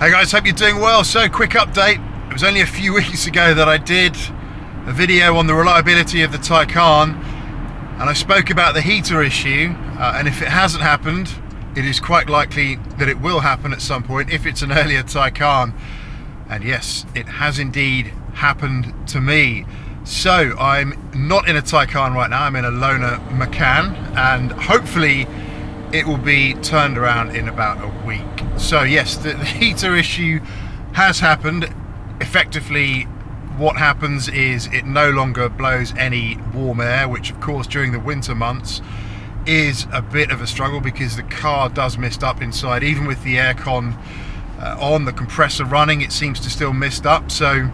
Hey guys, hope you're doing well. So, quick update. It was only a few weeks ago that I did a video on the reliability of the Taycan, and I spoke about the heater issue, and if it hasn't happened, it is quite likely that it will happen at some point if it's an earlier Taycan. And yes, it has indeed happened to me. So I'm not in a Taycan right now, I'm in a loaner Macan, and hopefully it will be turned around in about a week. So yes, the heater issue has happened. Effectively, what happens is it no longer blows any warm air, which of course during the winter months is a bit of a struggle because the car does mist up inside. Even with the aircon on, the compressor running, it seems to still mist up. So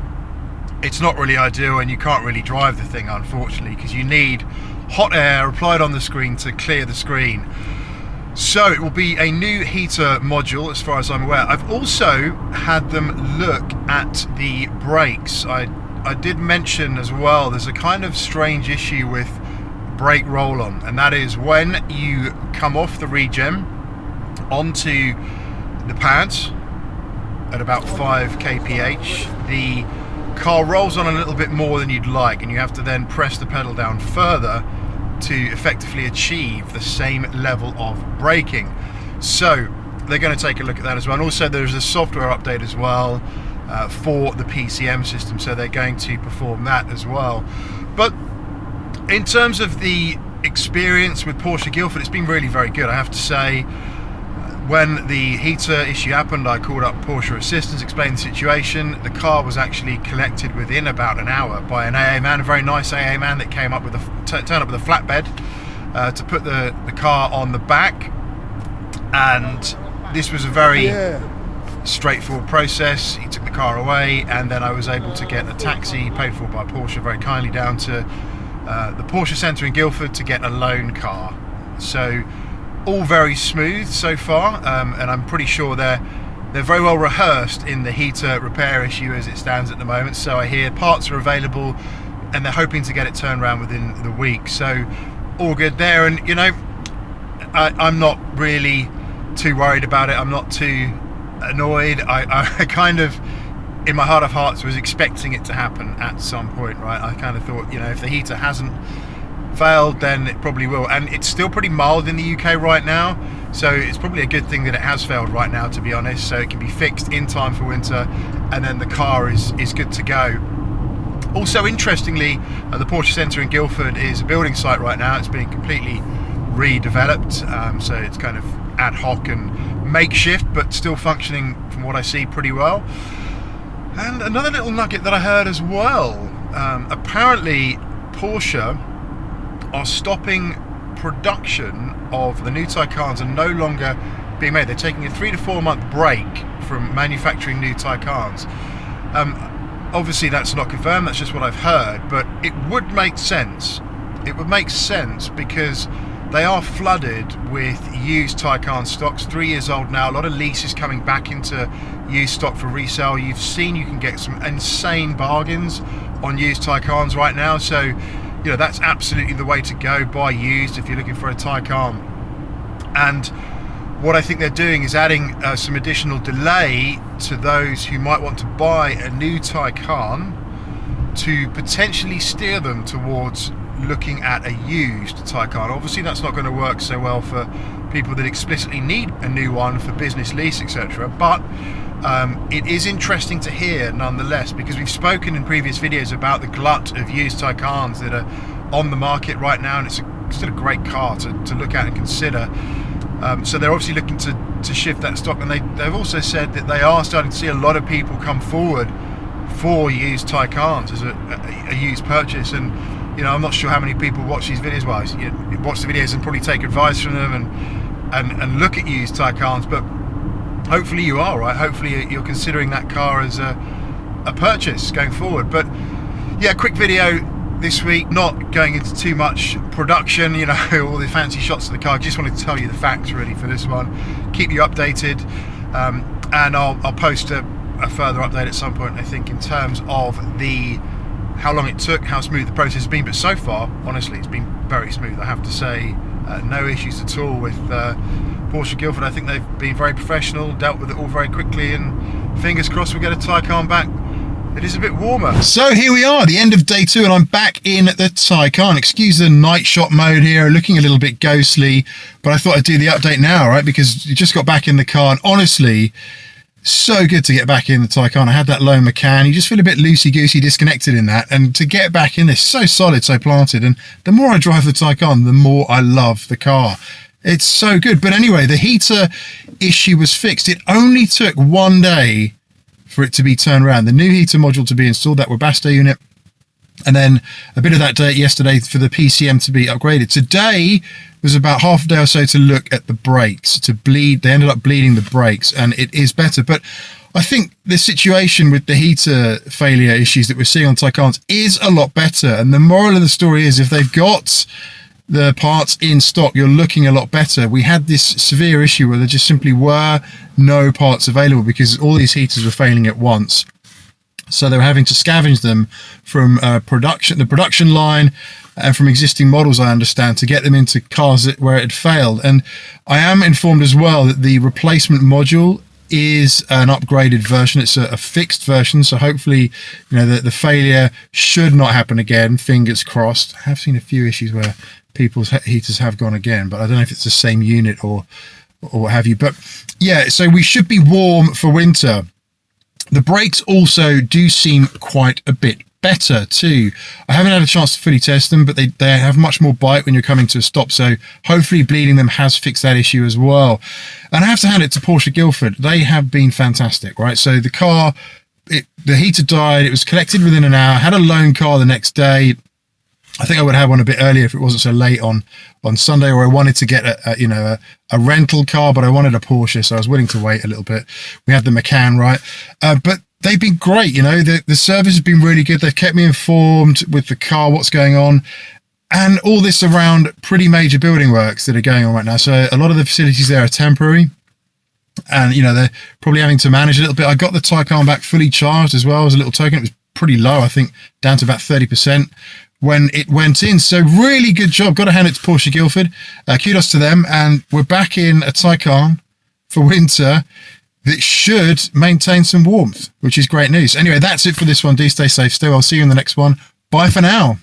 it's not really ideal, and you can't really drive the thing, unfortunately, because you need hot air applied on the screen to clear the screen. So it will be a new heater module as far as I'm aware. I've also had them look at the brakes. I did mention as well, there's a kind of strange issue with brake roll-on, and that is when you come off the regen onto the pads at about 5 kph, the car rolls on a little bit more than you'd like, and you have to then press the pedal down further to effectively achieve the same level of braking. So they're going to take a look at that as well. And also there's a software update as well for the PCM system, so they're going to perform that as well. But in terms of the experience with Porsche Guildford, it's been really very good, I have to say. When the heater issue happened, I called up Porsche Assistance, explained the situation. The car was actually collected within about an hour by an AA man, a very nice AA man that came up with turned up with a flatbed to put the car on the back. And this was a very straightforward process. He took the car away, and then I was able to get a taxi paid for by Porsche very kindly down to the Porsche Centre in Guildford to get a loan car. So all very smooth so far, and I'm pretty sure they're very well rehearsed in the heater repair issue as it stands at the moment. So I hear parts are available, and they're hoping to get it turned around within the week. So all good there. And you know, I'm not really too worried about it. I'm not too annoyed. I kind of, in my heart of hearts, was expecting it to happen at some point, right? I kind of thought, you know, if the heater hasn't failed, then it probably will. And it's still pretty mild in the UK right now, so it's probably a good thing that it has failed right now, to be honest, so it can be fixed in time for winter, and then the car is good to go. Also, interestingly, the Porsche Centre in Guildford is a building site right now. It's being completely redeveloped, so it's kind of ad hoc and makeshift, but still functioning, from what I see, pretty well. And another little nugget that I heard as well, apparently Porsche are stopping production of the new Taycans and no longer being made. They're taking a 3 to 4 month break from manufacturing new Taycans. Obviously that's not confirmed, that's just what I've heard, but it would make sense. It would make sense because they are flooded with used Taycan stocks, 3 years old now. A lot of leases coming back into used stock for resale. You've seen you can get some insane bargains on used Taycans right now, so you know, that's absolutely the way to go, buy used if you're looking for a Taycan. And what I think they're doing is adding some additional delay to those who might want to buy a new Taycan to potentially steer them towards looking at a used Taycan. Obviously that's not going to work so well for people that explicitly need a new one for business lease, etc. But it is interesting to hear nonetheless, because we've spoken in previous videos about the glut of used Taycans that are on the market right now, and it's still a great car to look at and consider. So they're obviously looking to shift that stock, and they've also said that they are starting to see a lot of people come forward for used Taycans as a used purchase. And you know, I'm not sure how many people watch these videos. Well, you watch the videos and probably take advice from them and look at used Taycans, but hopefully you are, right? Hopefully you're considering that car as a purchase going forward. But yeah, quick video this week, not going into too much production, you know, all the fancy shots of the car. Just wanted to tell you the facts really for this one, keep you updated, and I'll post a further update at some point, I think, in terms of how long it took, how smooth the process has been. But so far, honestly, it's been very smooth, I have to say. No issues at all with Porsche Guildford. I think they've been very professional, dealt with it all very quickly, and fingers crossed we'll get a Taycan back. It is a bit warmer. So here we are, the end of day 2, and I'm back in the Taycan. Excuse the night shot mode here, looking a little bit ghostly, but I thought I'd do the update now, right? Because you just got back in the car, and honestly, so good to get back in the Taycan. I had that low McCann. You just feel a bit loosey-goosey, disconnected in that, and to get back in this, so solid, so planted, and the more I drive the Taycan, the more I love the car. It's so good. But anyway, the heater issue was fixed. It only took 1 day for it to be turned around. The new heater module to be installed, that Webasto unit, and then a bit of that day yesterday for the PCM to be upgraded. Today was about half a day or so to look at the brakes, to bleed. They ended up bleeding the brakes, and it is better. But I think the situation with the heater failure issues that we're seeing on Taycans is a lot better. And the moral of the story is, if they've got the parts in stock, you're looking a lot better. We had this severe issue where there just simply were no parts available because all these heaters were failing at once. So they were having to scavenge them from the production line and from existing models, I understand, to get them into cars where it had failed. And I am informed as well that the replacement module is an upgraded version. It's a fixed version, so hopefully, you know, the failure should not happen again. Fingers crossed. I have seen a few issues where people's heaters have gone again, but I don't know if it's the same unit or what have you. But yeah, so we should be warm for winter. The brakes also do seem quite a bit better too. I haven't had a chance to fully test them, but they have much more bite when you're coming to a stop, so hopefully bleeding them has fixed that issue as well. And I have to hand it to Porsche Guildford. They have been fantastic, right? So the car, the heater died, it was collected within an hour, had a loan car the next day. I think I would have one a bit earlier if it wasn't so late on Sunday, or I wanted to get a rental car, but I wanted a Porsche, so I was willing to wait a little bit. We had the McCann, right? But they've been great, you know. The service has been really good. They've kept me informed with the car, what's going on, and all this around pretty major building works that are going on right now. So a lot of the facilities there are temporary, and you know, they're probably having to manage a little bit. I got the Taycan back fully charged as well as a little token. It was pretty low, I think, down to about 30%. When it went in. So really good job. Got to hand it to Porsche Guildford. Kudos to them. And we're back in a Taycan for winter that should maintain some warmth, which is great news. Anyway, that's it for this one. Do stay safe still. I'll see you in the next one. Bye for now.